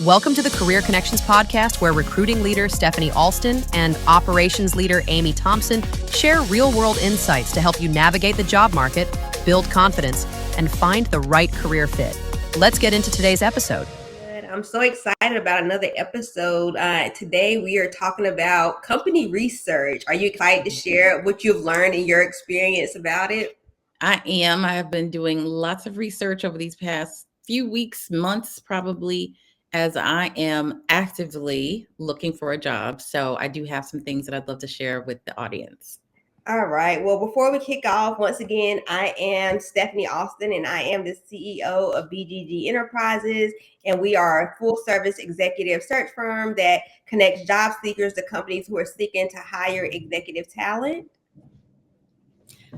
Welcome to the Career Connections podcast, where recruiting leader Stephanie Alston and operations leader Amie Thompson share real-world insights to help you navigate the job market, build confidence, and find the right career fit. Let's get into today's episode. I'm so excited about another episode. Today we are talking about company research. Are you excited to share what you've learned in your experience about it? I am. I have been doing lots of research over these past few weeks, months, probably, as I am actively looking for a job. So I do have some things that I'd love to share with the audience. All right. Well, before we kick off, once again, I am Stephanie Alston, and I am the CEO of BGG Enterprises, and we are a full-service executive search firm that connects job seekers to companies who are seeking to hire executive talent.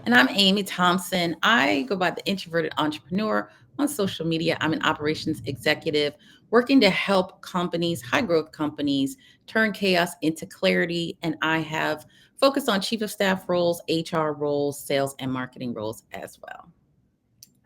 And I'm Amie Thompson. I go by the introverted entrepreneur on social media. I'm an operations executive working to help companies, high growth companies, turn chaos into clarity. And I have focused on chief of staff roles, HR roles, sales and marketing roles as well.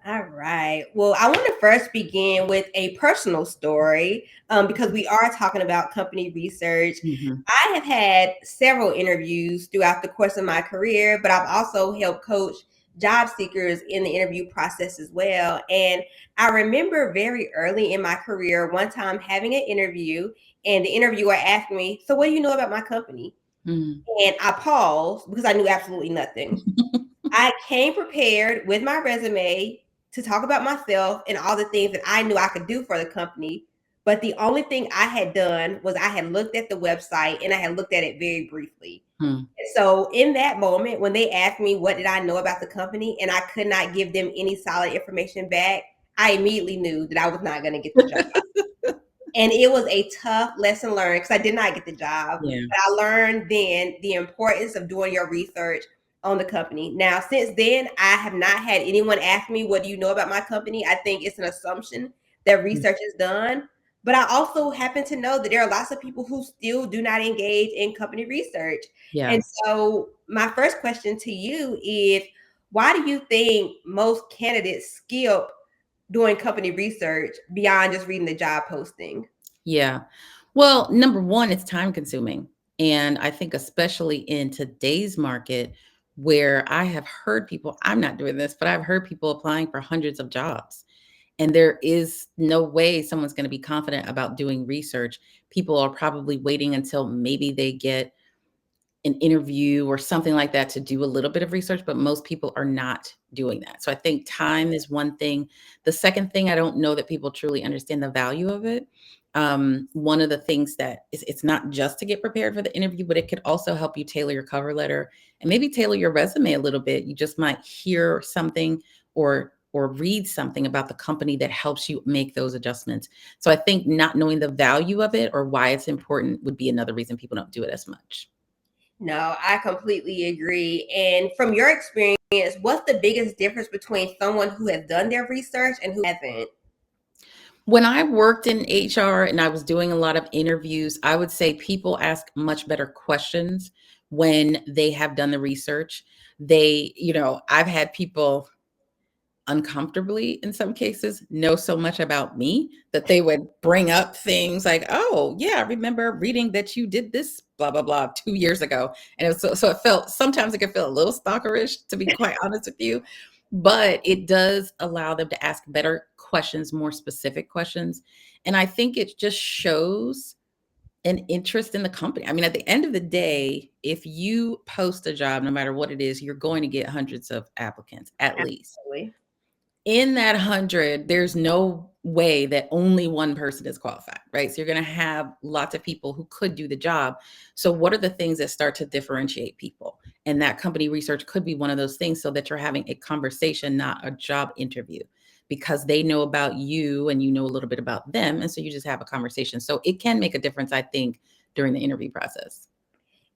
All right. Well, I want to first begin with a personal story because we are talking about company research. I have had several interviews throughout the course of my career, but I've also helped coach job seekers in the interview process as well. And I remember very early in my career, one time having an interview, and the interviewer asked me, "So what do you know about my company?" And I paused because I knew absolutely nothing. I came prepared with my resume to talk about myself and all the things that I knew I could do for the company. But the only thing I had done was I had looked at the website, and I had looked at it very briefly. So in that moment, when they asked me what did I know about the company and I could not give them any solid information back, I immediately knew that I was not going to get the job. And it was a tough lesson learned because I did not get the job. Yeah. But I learned then the importance of doing your research on the company. Now, since then, I have not had anyone ask me, "What do you know about my company?" I think it's an assumption that research is done. But I also happen to know that there are lots of people who still do not engage in company research. Yeah. And so my first question to you is, why do you think most candidates skip doing company research beyond just reading the job posting? Yeah. Well, number one, it's time consuming. And I think especially in today's market where I have heard people, I'm not doing this, but I've heard people applying for hundreds of jobs. And there is no way someone's going to be confident about doing research. People are probably waiting until maybe they get an interview or something like that to do a little bit of research, but most people are not doing that. So I think time is one thing. The second thing, I don't know that people truly understand the value of it. One of the things that it's not just to get prepared for the interview, but it could also help you tailor your cover letter and maybe tailor your resume a little bit. You just might hear something or read something about the company that helps you make those adjustments. So I think not knowing the value of it or why it's important would be another reason people don't do it as much. No, I completely agree. And from your experience, what's the biggest difference between someone who has done their research and who hasn't? When I worked in HR and I was doing a lot of interviews, I would say people ask much better questions when they have done the research. I've had people uncomfortably in some cases know so much about me that they would bring up things like, "Oh yeah, I remember reading that you did this blah blah blah 2 years ago." And it was so it felt, sometimes it could feel a little stalkerish, to be quite honest with you, but it does allow them to ask better questions, more specific questions. And I think it just shows an interest in the company. I mean, at the end of the day, if you post a job, no matter what it is, you're going to get hundreds of applicants at least. Absolutely. In that 100, there's no way that only one person is qualified, right? So you're going to have lots of people who could do the job. So what are the things that start to differentiate people? And that company research could be one of those things, so that you're having a conversation, not a job interview, because they know about you and you know a little bit about them. And so you just have a conversation. So it can make a difference, I think, during the interview process.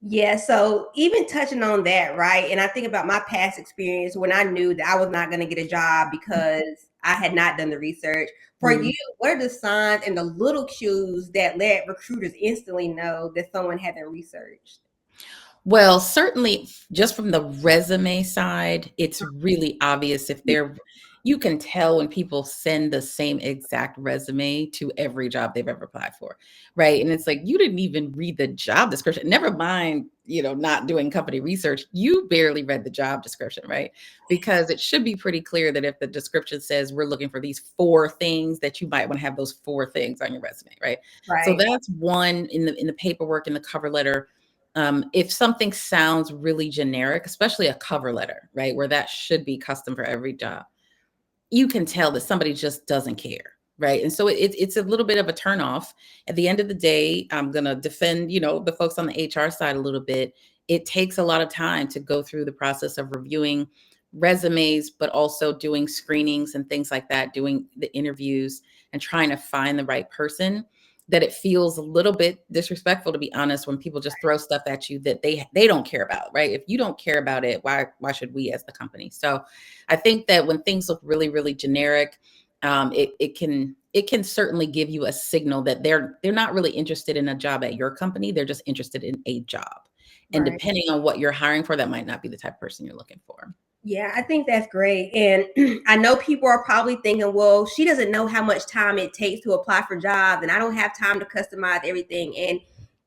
Yeah, so even touching on that, right? And I think about my past experience when I knew that I was not going to get a job because I had not done the research. For you, what are the signs and the little cues that let recruiters instantly know that someone hasn't researched? Well, certainly just from the resume side, it's really obvious if they're, you can tell when people send the same exact resume to every job they've ever applied for, right? And it's like, you didn't even read the job description. Never mind, not doing company research. You barely read the job description, right? Because it should be pretty clear that if the description says we're looking for these 4 things, that you might want to have those 4 things on your resume, right? So Right. that's one in the paperwork, in the cover letter. If something sounds really generic, especially a cover letter, right, where that should be custom for every job, you can tell that somebody just doesn't care. Right. And so it's a little bit of a turnoff. At the end of the day, I'm going to defend, the folks on the HR side a little bit. It takes a lot of time to go through the process of reviewing resumes, but also doing screenings and things like that, doing the interviews and trying to find the right person. That it feels a little bit disrespectful, to be honest, when people just throw stuff at you that they don't care about, right? If you don't care about it, why should we as the company? So I think that when things look really, really generic, it can certainly give you a signal that they're not really interested in a job at your company. They're just interested in a job. And Right. depending on what you're hiring for, that might not be the type of person you're looking for. Yeah, I think that's great. And I know people are probably thinking, well, she doesn't know how much time it takes to apply for jobs, and I don't have time to customize everything. And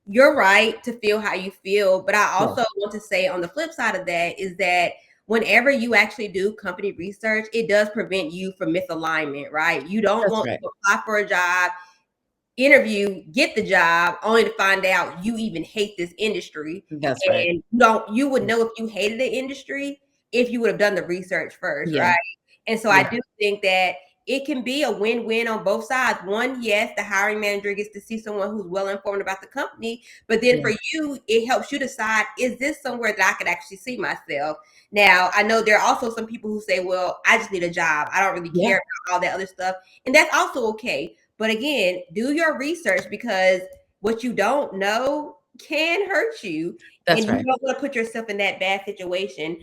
you're right to feel how you feel. But I Yeah, also want to say on the flip side of that is that whenever you actually do company research, it does prevent you from misalignment, right? You don't that's want right. to apply for a job, interview, get the job, only to find out you even hate this industry. That's right. And you would know if you hated the industry if you would have done the research first, Yeah. right? And so I Yeah. do think that it can be a win-win on both sides. One, yes, the hiring manager gets to see someone who's well informed about the company, but then Yeah. for you, it helps you decide, is this somewhere that I could actually see myself? Now, I know there are also some people who say, well, I just need a job. I don't really Yeah. care about all that other stuff. And that's also okay. But again, do your research, because what you don't know can hurt you, and That's you right. don't want to put yourself in that bad situation.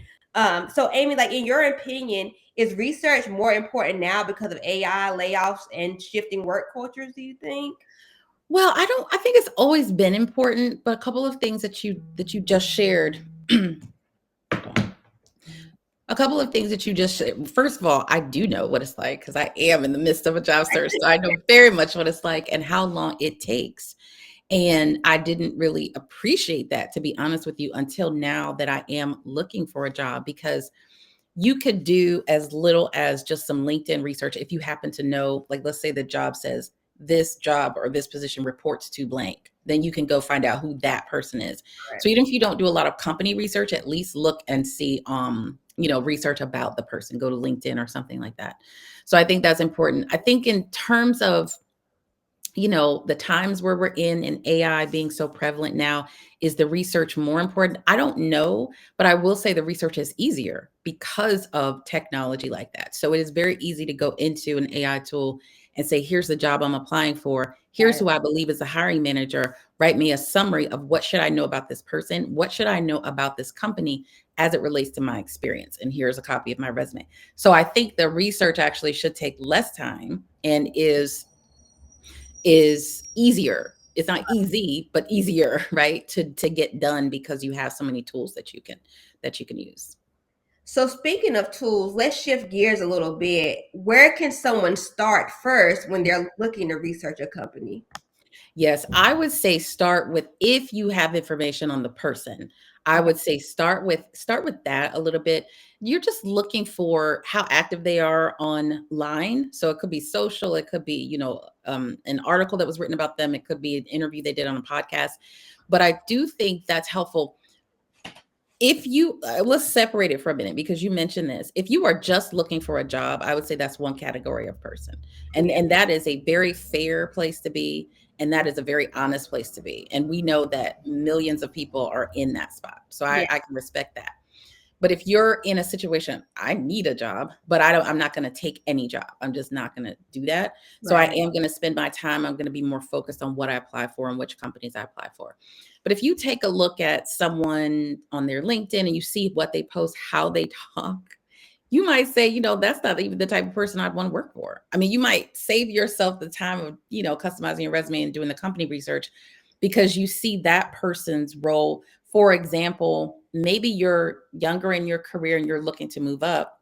So Amie, like in your opinion, is research more important now because of AI layoffs and shifting work cultures, do you think? Well, I think it's always been important, but a couple of things that you just shared. A couple of things that you just shared. First of all, I do know what it's like because I am in the midst of a job search. So I know very much what it's like and how long it takes. And I didn't really appreciate that, to be honest with you, until now that I am looking for a job, because you could do as little as just some LinkedIn research. If you happen to know, like, let's say the job says this job or this position reports to blank, then you can go find out who that person is. Right. So even if you don't do a lot of company research, at least look and see, research about the person, go to LinkedIn or something like that. So I think that's important. I think in terms of, the times where we're in and AI being so prevalent now, is the research more important? I don't know, but I will say the research is easier because of technology like that. So it is very easy to go into an AI tool and say, here's the job I'm applying for. Here's Right. who I believe is the hiring manager. Write me a summary of what should I know about this person? What should I know about this company as it relates to my experience? And here's a copy of my resume. So I think the research actually should take less time and is easier. It's not easy, but easier, right? To get done, because you have so many tools that you can use. So speaking of tools, let's shift gears a little bit. Where can someone start first when they're looking to research a company? Yes, I would say start with, if you have information on the person, I Okay. would say start with that a little bit. You're just looking for how active they are online. So it could be social, it could be, an article that was written about them, it could be an interview they did on a podcast. But I do think that's helpful. If you let's separate it for a minute, because you mentioned this. If you are just looking for a job, I would say that's one category of person. and Yeah. and that is a very fair place to be, and that is a very honest place to be, and we know that millions of people are in that spot, so Yeah. I can respect that. But if you're in a situation, I need a job, but I'm not going to take any job. I'm just not going to do that. So I Right. am going to spend my time. I'm going to be more focused on what I apply for and which companies I apply for. But if you take a look at someone on their LinkedIn and you see what they post, how they talk, you might say, that's not even the type of person I'd want to work for. I mean, you might save yourself the time of, customizing your resume and doing the company research, because you see that person's role. For example, maybe you're younger in your career and you're looking to move up.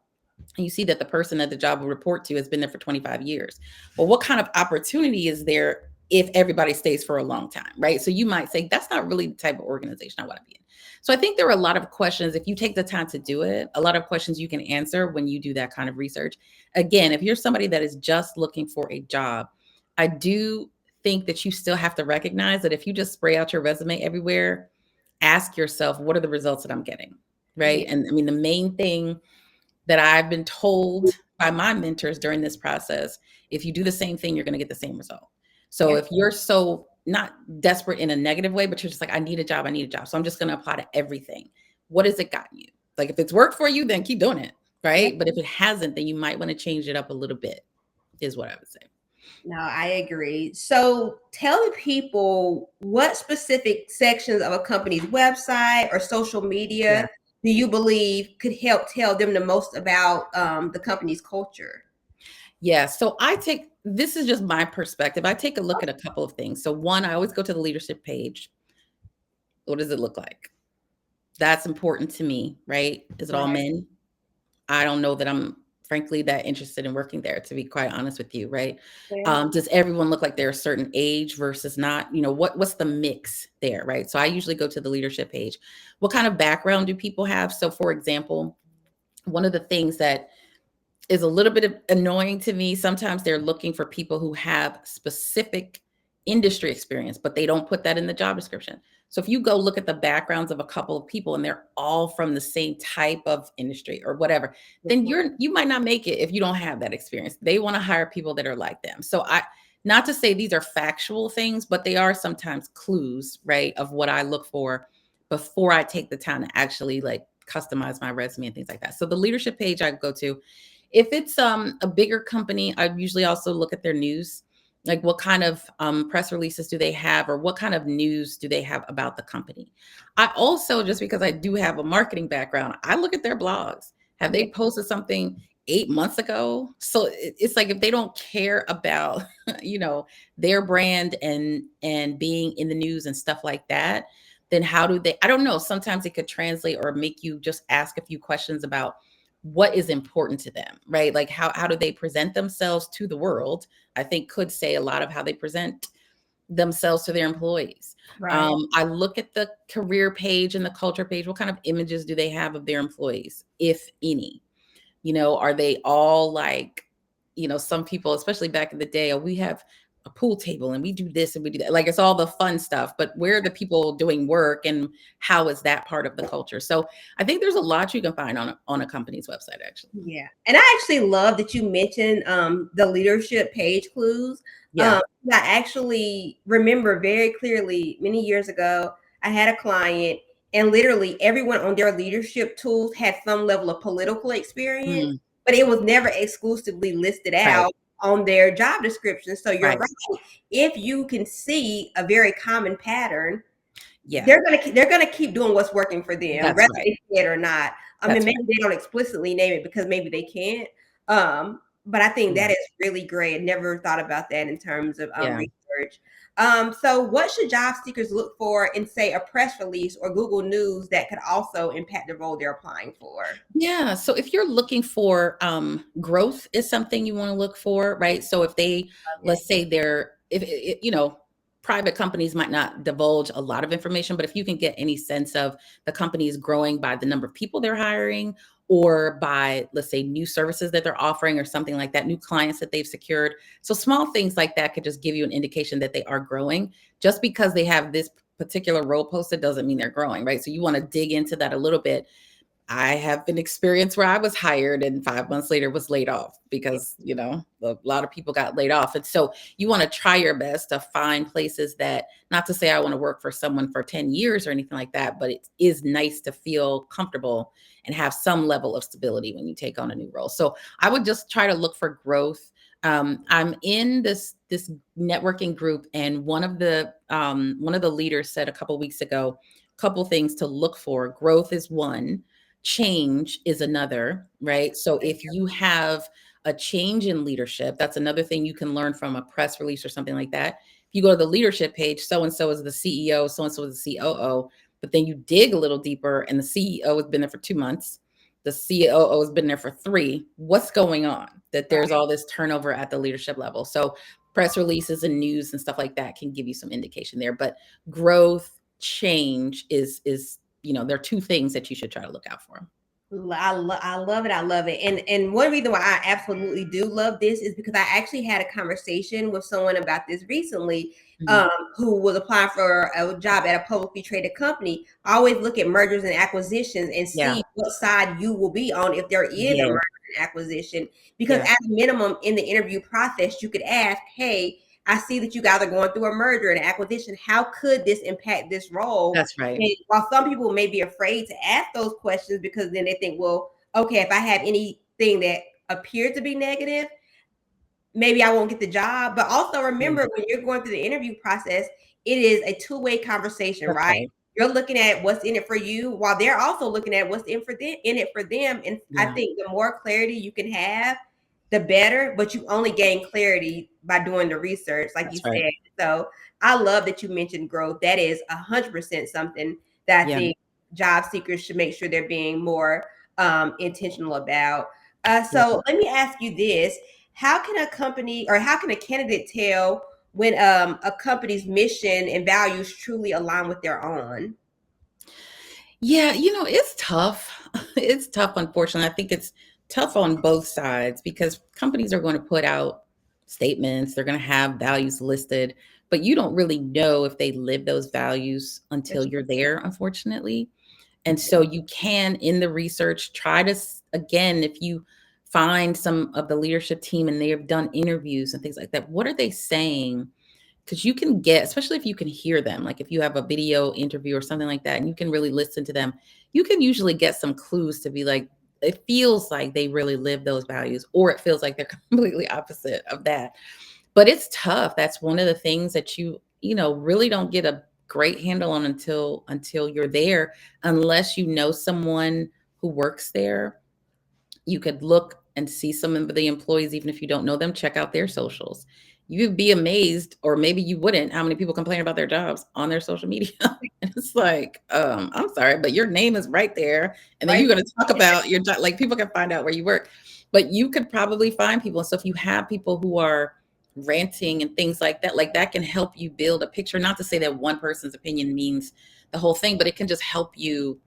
and you see that the person that the job will report to has been there for 25 years. Well, what kind of opportunity is there if everybody stays for a long time, right? So you might say, that's not really the type of organization I want to be in. So I think there are a lot of questions, if you take the time to do it, a lot of questions you can answer when you do that kind of research. Again, if you're somebody that is just looking for a job, I do think that you still have to recognize that if you just spray out your resume everywhere, ask yourself, what are the results that I'm getting, right? Yeah. And I mean, the main thing that I've been told by my mentors during this process, if you do the same thing, you're going to get the same result. So Yeah. if you're so not desperate in a negative way, but you're just like, I need a job, I need a job. So I'm just going to apply to everything. What has it gotten you? Like if it's worked for you, then keep doing it. Yeah. Right. But if it hasn't, then you might want to change it up a little bit, is what I would say. No, I agree. So tell the people what specific sections of a company's website or social media Yeah. do you believe could help tell them the most about the company's culture? Yeah. So this is just my perspective. I take a look at a couple of things. So one, I always go to the leadership page. What does it look like? That's important to me, right? Is it all Right. men? I don't know that I'm frankly that interested in working there, to be quite honest with you, right? Yeah. Does everyone look like they're a certain age versus not? What's the mix there, right? So I usually go to the leadership page. What kind of background do people have? So for example, one of the things that is a little bit annoying to me, sometimes they're looking for people who have specific industry experience, but they don't put that in the job description. So if you go look at the backgrounds of a couple of people and they're all from the same type of industry or whatever, then you might not make it if you don't have that experience. They want to hire people that are like them. So not to say these are factual things, but they are sometimes clues, right, of what I look for before I take the time to actually like customize my resume and things like that. So the leadership page I go to, if it's a bigger company, I usually also look at their news. Like what kind of press releases do they have, or what kind of news do they have about the company? I also, just because I do have a marketing background, I look at their blogs. Have Yeah. they posted something 8 months ago? So it's like if they don't care about, their brand and being in the news and stuff like that, then how do they? I don't know. Sometimes it could translate or make you just ask a few questions about what is important to them, right? Like how do they present themselves to the world? I think could say a lot of how they present themselves to their employees. Right. I look at the career page and the culture page. What kind of images do they have of their employees, if any? Are they all like, some people, especially back in the day, oh, we have a pool table and we do this and we do that. Like it's all the fun stuff, but where are the people doing work and how is that part of the culture? So I think there's a lot you can find on a company's website, actually. Yeah. And I actually love that you mentioned the leadership page clues. Yeah. I actually remember very clearly many years ago, I had a client and literally everyone on their leadership tools had some level of political experience, Mm, but it was never exclusively listed right. out on their job description. So you're Right. right. If you can see a very common pattern, Yeah. they're gonna keep doing what's working for them, That's whether right. they say it or not. I mean, That's maybe right. they don't explicitly name it because maybe they can't. But I think Yeah. that is really great. Never thought about that in terms of Yeah. research. So what should job seekers look for in, say, a press release or Google News that could also impact the role they're applying for? Yeah. So if you're looking for growth is something you want to look for, right? So if they, Love it. let's say private companies might not divulge a lot of information, but if you can get any sense of the company is growing by the number of people they're hiring or by, let's say, new services that they're offering or something like that, new clients that they've secured. So small things like that could just give you an indication that they are growing. Just because they have this particular role posted doesn't mean they're growing, right? So you want to dig into that a little bit. I have an experience where I was hired and 5 months later was laid off because, a lot of people got laid off. And so you want to try your best to find places that, not to say I want to work for someone for 10 years or anything like that, but it is nice to feel comfortable and have some level of stability when you take on a new role. So I would just try to look for growth. I'm in this networking group, and one of the leaders said a couple weeks ago, a couple things to look for. Growth is one. Change is another, right? So if you have a change in leadership, that's another thing you can learn from a press release or something like that. If you go to the leadership page, so-and-so is the CEO, so-and-so is the COO, but then you dig a little deeper and the CEO has been there for 2 months the COO has been there for 3. What's going on? That there's all this turnover at the leadership level. So press releases and news and stuff like that can give you some indication there. But growth, change is there are 2 things that you should try to look out for. I love it. I love it. And one reason why I absolutely do love this is because I actually had a conversation with someone about this recently, who was applying for a job at a publicly traded company. I always look at mergers and acquisitions and see what side you will be on if there is a merger and acquisition. Because at a minimum in the interview process, you could ask, hey, I see that you guys are going through a merger and acquisition. How could this impact this role? That's right. And while some people may be afraid to ask those questions because then they think, well, okay, if I have anything that appears to be negative, maybe I won't get the job. But also remember, when you're going through the interview process, it is a 2-way conversation, right? You're looking at what's in it for you while they're also looking at what's in it for them. And I think the more clarity you can have, the better, but you only gain clarity by doing the research, like you said. So I love that you mentioned growth. That is 100% something that I think job seekers should make sure they're being more intentional about. So let me ask you this. How can a company or how can a candidate tell when a company's mission and values truly align with their own? Yeah, it's tough. It's tough, unfortunately. I think it's tough on both sides because companies are going to put out statements. They're going to have values listed, but you don't really know if they live those values until you're there, unfortunately. And so you can, in the research, try to, again, if you find some of the leadership team and they have done interviews and things like that, what are they saying? Because you can get, especially if you can hear them, like if you have a video interview or something like that, and you can really listen to them, you can usually get some clues to be like, it feels like they really live those values, or it feels like they're completely opposite of that. But it's tough. That's one of the things that you really don't get a great handle on until you're there, unless you know someone who works there. You could look and see some of the employees, even if you don't know them, check out their socials. You'd be amazed, or maybe you wouldn't, how many people complain about their jobs on their social media. And it's like, I'm sorry, but your name is right there. And then you're going to talk about your job. Like, people can find out where you work, but you could probably find people. And so if you have people who are ranting and things like that can help you build a picture. Not to say that one person's opinion means the whole thing, but it can just help you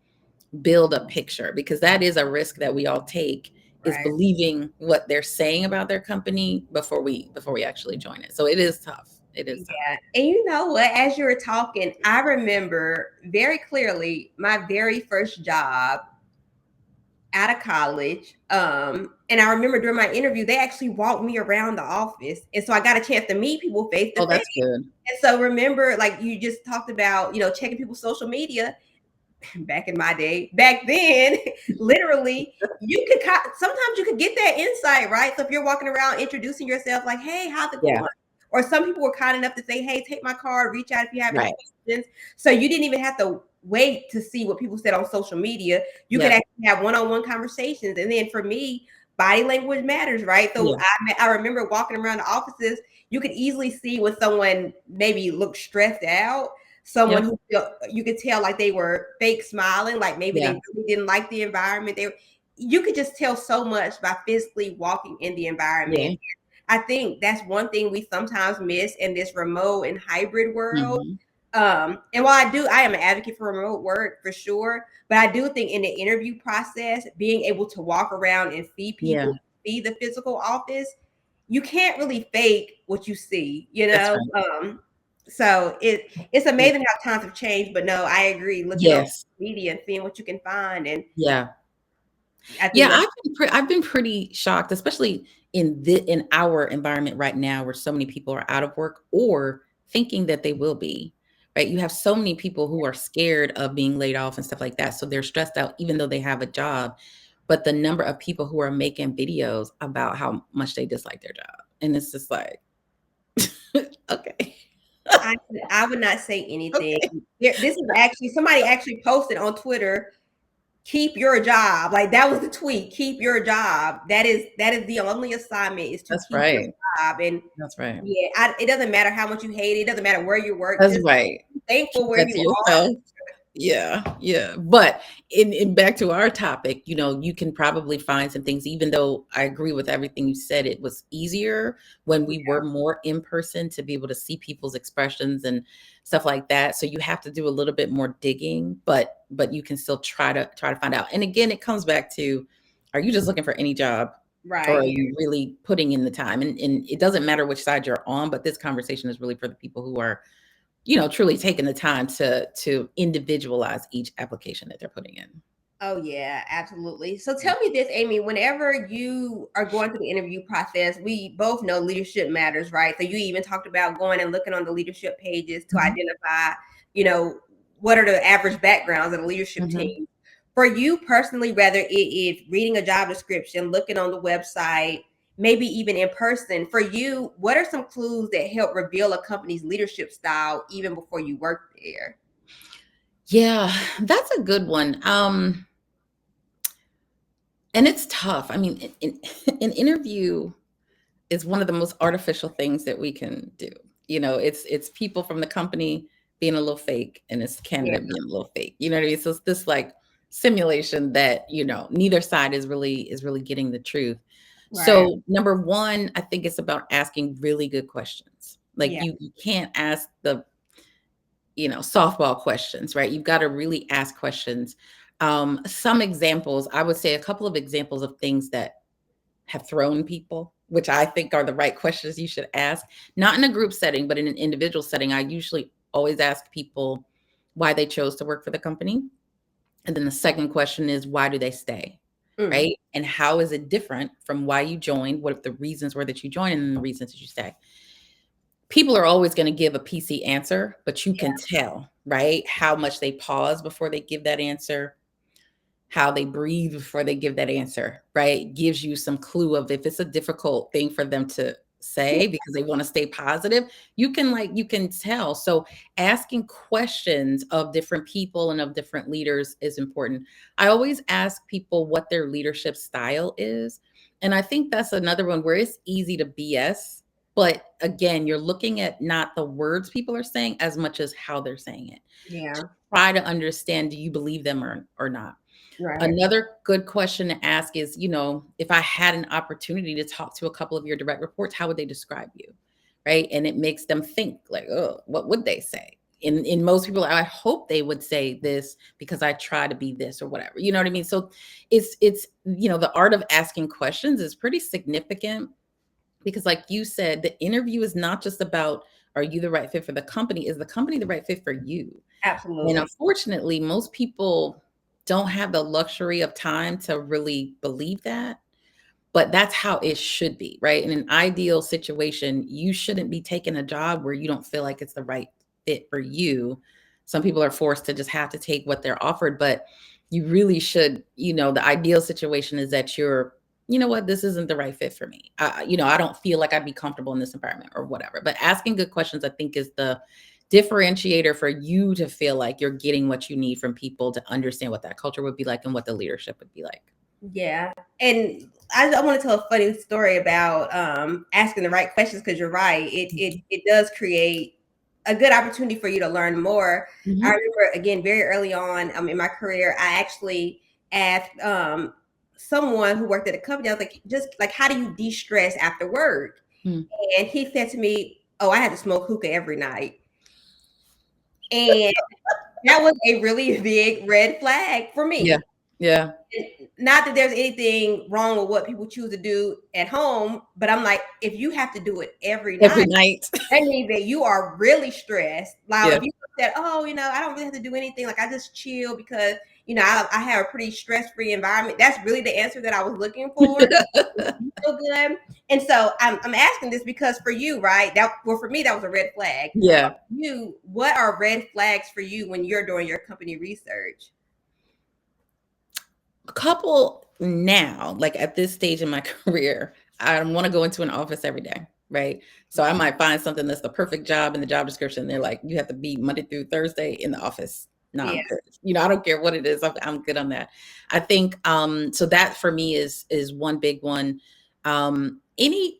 build a picture, because that is a risk that we all take, is believing what they're saying about their company before we actually join it. So it is tough. It is tough. And you know what? As you were talking, I remember very clearly my very first job out of college. And I remember during my interview, they actually walked me around the office. And so I got a chance to meet people face to face. Oh, that's good. And so remember, like you just talked about, checking people's social media. Back in my day, back then, literally, sometimes you could get that insight, right? So if you're walking around introducing yourself, like, hey, how's it going? Or some people were kind enough to say, hey, take my card, reach out if you have any questions. So you didn't even have to wait to see what people said on social media. You could actually have one-on-one conversations. And then for me, body language matters, right? So I remember walking around the offices, you could easily see when someone maybe looked stressed out. Someone who you could tell like they were fake smiling, like maybe they really didn't like the environment. You could just tell so much by physically walking in the environment. I think that's one thing we sometimes miss in this remote and hybrid world. And while I am an advocate for remote work for sure, but I do think in the interview process, being able to walk around and see people, see the physical office, you can't really fake what you see, So it's amazing how times have changed, but no, I agree. Looking on media and seeing what you can find, and I've been pretty shocked, especially in our environment right now, where so many people are out of work or thinking that they will be. Right, you have so many people who are scared of being laid off and stuff like that, so they're stressed out, even though they have a job. But the number of people who are making videos about how much they dislike their job, and it's just like, okay. I would not say anything. This is actually, somebody actually posted on Twitter, keep your job. Like, that was the tweet, keep your job. That is the only assignment, is to keep your job. And that's right. Yeah, it doesn't matter how much you hate it. It doesn't matter where you work. That's right. Thankful where you are. Yeah. But in back to our topic, you can probably find some things, even though I agree with everything you said, it was easier when we were more in person to be able to see people's expressions and stuff like that. So you have to do a little bit more digging, but you can still try to find out. And again, it comes back to, are you just looking for any job? Or Right. are you really putting in the time? And it doesn't matter which side you're on, but this conversation is really for the people who are truly taking the time to individualize each application that they're putting in. Oh yeah, absolutely. So tell me this, Amie, whenever you are going through the interview process, we both know leadership matters, right? So you even talked about going and looking on the leadership pages to Mhm. identify, you know, what are the average backgrounds of the leadership Mhm. team. For you personally, whether it is reading a job description, looking on the website, maybe even in person, for you, what are some clues that help reveal a company's leadership style even before you work there? Yeah, that's a good one. And it's tough. I mean, an interview is one of the most artificial things that we can do. It's people from the company being a little fake and it's Yeah, candidate being a little fake. You know what I mean? So it's this like simulation that, neither side is really getting the truth. right. So number one, I think it's about asking really good questions. Like Yeah, you can't ask the softball questions, right? You've got to really ask questions. Some examples, I would say a couple of examples of things that have thrown people, which I think are the right questions you should ask, not in a group setting, but in an individual setting. I usually always ask people why they chose to work for the company. And then the second question is, why do they stay? mm, Right. And how is it different from why you joined? What if the reasons were that you joined and then the reasons that you stay? People are always going to give a PC answer, but you yeah, can tell, right? How much they pause before they give that answer, how they breathe before they give that answer, right? Gives you some clue of if it's a difficult thing for them to say because they want to stay positive, you can tell. So asking questions of different people and of different leaders is important. I always ask people what their leadership style is. And I think that's another one where it's easy to BS. But again, you're looking at not the words people are saying as much as how they're saying it. yeah, Try to understand, do you believe them or not? right. Another good question to ask is, if I had an opportunity to talk to a couple of your direct reports, how would they describe you? Right. And it makes them think like, oh, what would they say? In most people, I hope they would say this because I try to be this or whatever. You know what I mean? So it's the art of asking questions is pretty significant because like you said, the interview is not just about, are you the right fit for the company? Is the company the right fit for you? And Absolutely. unfortunately, most people don't have the luxury of time to really believe that, but that's how it should be, right? In an ideal situation, you shouldn't be taking a job where you don't feel like it's the right fit for you. Some people are forced to just have to take what they're offered, but you really should, the ideal situation is that you're, you know what, this isn't the right fit for me. I don't feel like I'd be comfortable in this environment or whatever. But asking good questions, I think, is the differentiator for you to feel like you're getting what you need from people to understand what that culture would be like and what the leadership would be like. Yeah. And I want to tell a funny story about asking the right questions because you're right. It does create a good opportunity for you to learn more. I Mhm. remember again very early on in my career, I actually asked someone who worked at a company. I was like, just like, how do you de-stress after work? Mhm. And he said to me, "Oh, I had to smoke hookah every night." And that was a really big red flag for Yeah. me. Yeah. Not that there's anything wrong with what people choose to do at home, but I'm like, if you have to do it every Every night, night. that means that you are really stressed. Now, Yeah. if you said, "Oh, I don't really have to do anything. Like I just chill because I have a pretty stress-free environment." That's really the answer that I was looking for. You feel good, and so I'm asking this because for you, right? For me, that was a red flag. Yeah. You, what are red flags for you when you're doing your company research? A couple now, like at this stage in my career, I want to go into an office every day, right? So I might find something that's the perfect job in the job description. They're like, you have to be Monday through Thursday in the office. No, Yeah, I'm good. I don't care what it is. I'm good on that. I think so that for me is one big one. Any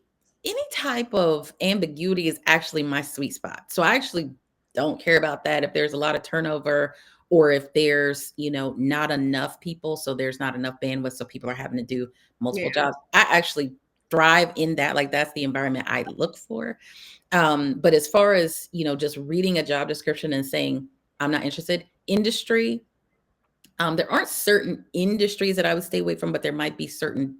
type of ambiguity is actually my sweet spot. So I actually don't care about that if there's a lot of turnover or if there's, not enough people, so there's not enough bandwidth, so people are having to do multiple Yeah. jobs. I actually thrive in that. Like, that's the environment I look for. But as far as, just reading a job description and saying, I'm not interested, industry, there aren't certain industries that I would stay away from, but there might be certain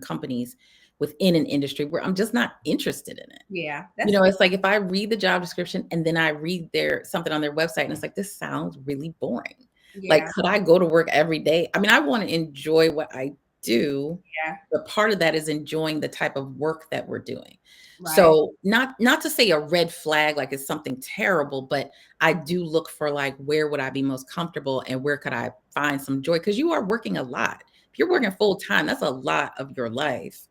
companies within an industry where I'm just not interested in it. Yeah. That's It's like if I read the job description and then I read something on their website and it's like, this sounds really boring. Like, yeah. could I go to work every day? I mean, I want to enjoy what I do, Yeah. but part of that is enjoying the type of work that we're doing. Right. So not to say a red flag, like it's something terrible, but I do look for, like, where would I be most comfortable and where could I find some joy? Because you are working a lot. If you're working full time, that's a lot of your life.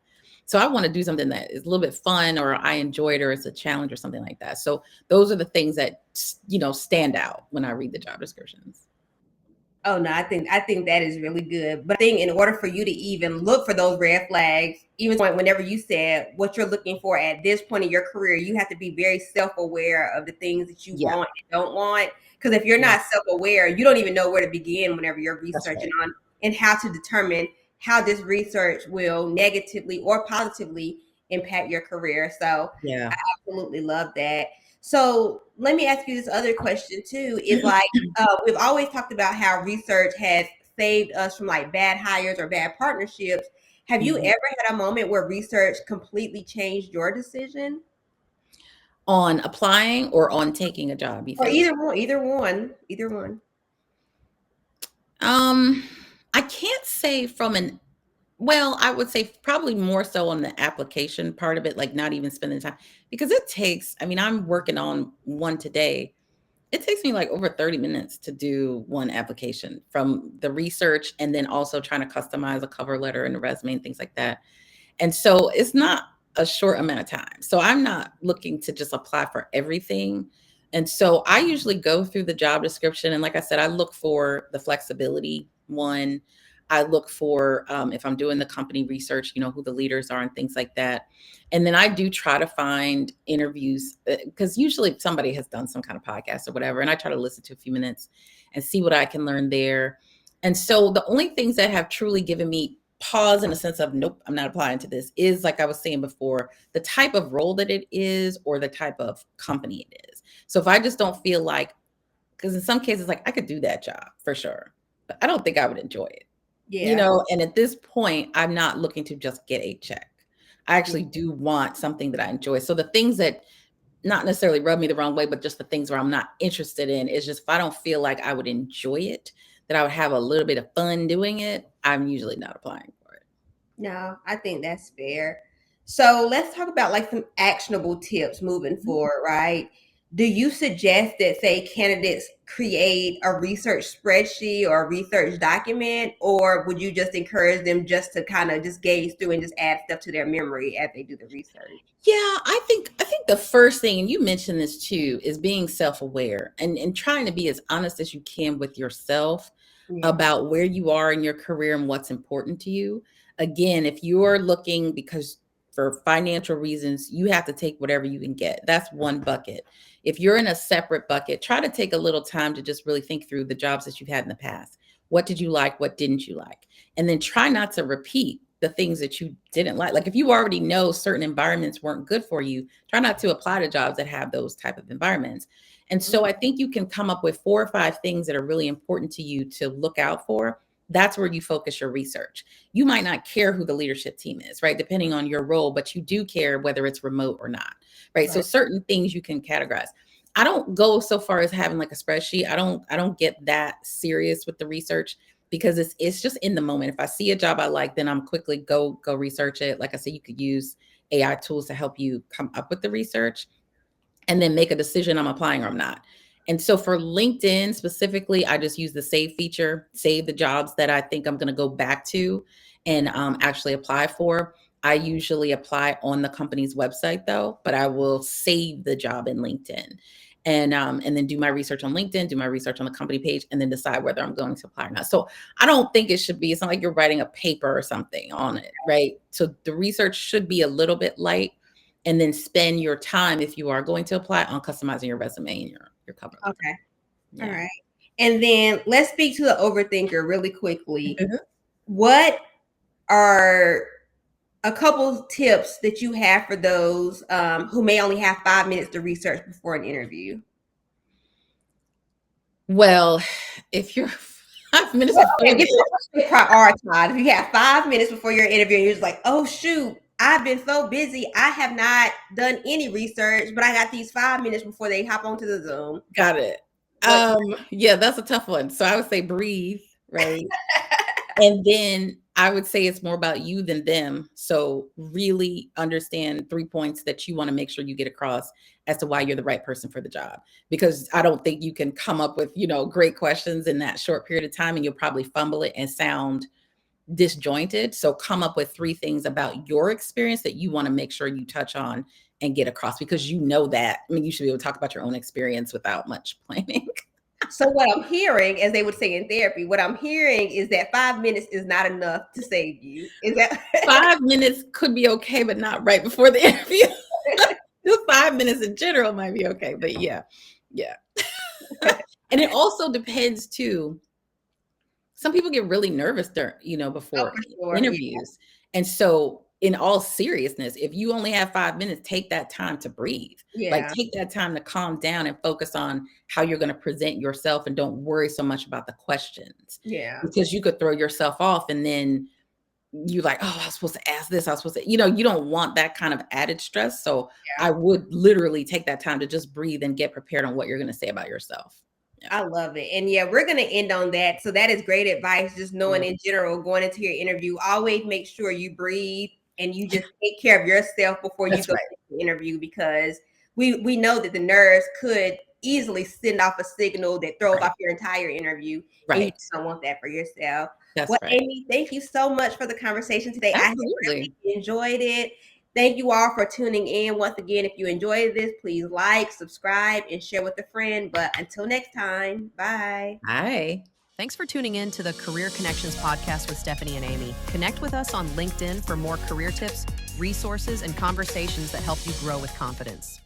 So I want to do something that is a little bit fun, or I enjoy it, or it's a challenge or something like that. So those are the things that, stand out when I read the job descriptions. Oh no, I think that is really good. But I think in order for you to even look for those red flags, even whenever you said what you're looking for at this point in your career, you have to be very self-aware of the things that you Yeah. want and don't want. Because if you're Yeah. not self-aware, you don't even know where to begin whenever you're That's researching right. on and how to determine how this research will negatively or positively impact your career. So Yeah. I absolutely love that. So let me ask you this other question too, is like we've always talked about how research has saved us from like bad hires or bad partnerships. Have you Mhm. ever had a moment where research completely changed your decision? On applying or on taking a job, you Or think? either one. Um, I can't say well, I would say probably more so on the application part of it, like not even spending time, because I mean, I'm working on one today. It takes me like over 30 minutes to do one application, from the research and then also trying to customize a cover letter and a resume and things like that. And so it's not a short amount of time. So I'm not looking to just apply for everything. And so I usually go through the job description. And like I said, I look for the flexibility one. I look for, if I'm doing the company research, who the leaders are and things like that. And then I do try to find interviews, because usually somebody has done some kind of podcast or whatever. And I try to listen to a few minutes and see what I can learn there. And so the only things that have truly given me pause in a sense of, nope, I'm not applying to this, is, like I was saying before, the type of role that it is or the type of company it is. So if I just don't feel like, because in some cases, like, I could do that job for sure, but I don't think I would enjoy it. Yeah. And at this point, I'm not looking to just get a check. I Yeah. actually do want something that I enjoy. So the things that not necessarily rub me the wrong way, but just the things where I'm not interested in, is just, if I don't feel like I would enjoy it, that I would have a little bit of fun doing it, I'm usually not applying for it. No, I think that's fair. So let's talk about like some actionable tips moving forward, right? Do you suggest that, say, candidates create a research spreadsheet or a research document, or would you just encourage them just to kind of just gaze through and just add stuff to their memory as they do the research? Yeah, I think the first thing, and you mentioned this too, is being self-aware and trying to be as honest as you can with yourself Yeah. about where you are in your career and what's important to you. Again, if you're looking because for financial reasons, you have to take whatever you can get. That's one bucket. If you're in a separate bucket, try to take a little time to just really think through the jobs that you've had in the past. What did you like? What didn't you like? And then try not to repeat the things that you didn't like. Like, if you already know certain environments weren't good for you, try not to apply to jobs that have those type of environments. And so I think you can come up with 4 or 5 things that are really important to you to look out for. That's where you focus your research. You might not care who the leadership team is, right? Depending on your role, but you do care whether it's remote or not, right? So Right. certain things you can categorize. I don't go so far as having like a spreadsheet. I don't get that serious with the research, because it's just in the moment. If I see a job I like, then I'm quickly go research it. Like I said, you could use AI tools to help you come up with the research and then make a decision, I'm applying or I'm not. And so for LinkedIn specifically, I just use the save feature, save the jobs that I think I'm going to go back to and actually apply for. I usually apply on the company's website though, but I will save the job in LinkedIn and then do my research on LinkedIn, do my research on the company page, and then decide whether I'm going to apply or not. So I don't think it should be, it's not like you're writing a paper or something on it, right? So the research should be a little bit light, and then spend your time, if you are going to apply, on customizing your resume and your cover letter. Okay. All Yeah. right. And then let's speak to the overthinker really quickly. What are a couple tips that you have for those who may only have 5 minutes to research before an interview? Well, if you're 5 minutes Well, before okay, prioritize. If you have 5 minutes before your interview, and you're just like, oh shoot, I've been so busy, I have not done any research, but I got these 5 minutes before they hop onto the Zoom. got it. What? Yeah, that's a tough one. So I would say breathe, right? And then I would say it's more about you than them. So really understand 3 points that you want to make sure you get across as to why you're the right person for the job. Because I don't think you can come up with, great questions in that short period of time, and you'll probably fumble it and sound disjointed. So come up with 3 things about your experience that you want to make sure you touch on and get across, because that. I mean, you should be able to talk about your own experience without much planning. So what I'm hearing, as they would say in therapy, what I'm hearing is that 5 minutes is not enough to save you. Is that 5 minutes could be okay, but not right before the interview. Just 5 minutes in general might be okay, but yeah. And it also depends too. Some people get really nervous before for sure? interviews. And so in all seriousness, if you only have 5 minutes, take that time to breathe. Like Yeah. take that time to calm down and focus on how you're going to present yourself, and don't worry so much about the questions, Yeah. because you could throw yourself off, and then you like, oh, I was supposed to ask this. I was supposed to, you don't want that kind of added stress. So Yeah. I would literally take that time to just breathe and get prepared on what you're going to say about yourself. I love it. And yeah, we're going to end on that. So that is great advice. Just knowing in general, going into your interview, always make sure you breathe and you just take care of yourself before you That's go right. to the interview, because we know that the nerves could easily send off a signal that throws Right. off your entire interview. And you Right. just don't want that for yourself. That's Well, right. Amie, thank you so much for the conversation today. I have Absolutely. really enjoyed it. Thank you all for tuning in. Once again, if you enjoyed this, please like, subscribe, and share with a friend. But until next time, bye. Hi. Thanks for tuning in to the Career Connections podcast with Stephanie and Amie. Connect with us on LinkedIn for more career tips, resources, and conversations that help you grow with confidence.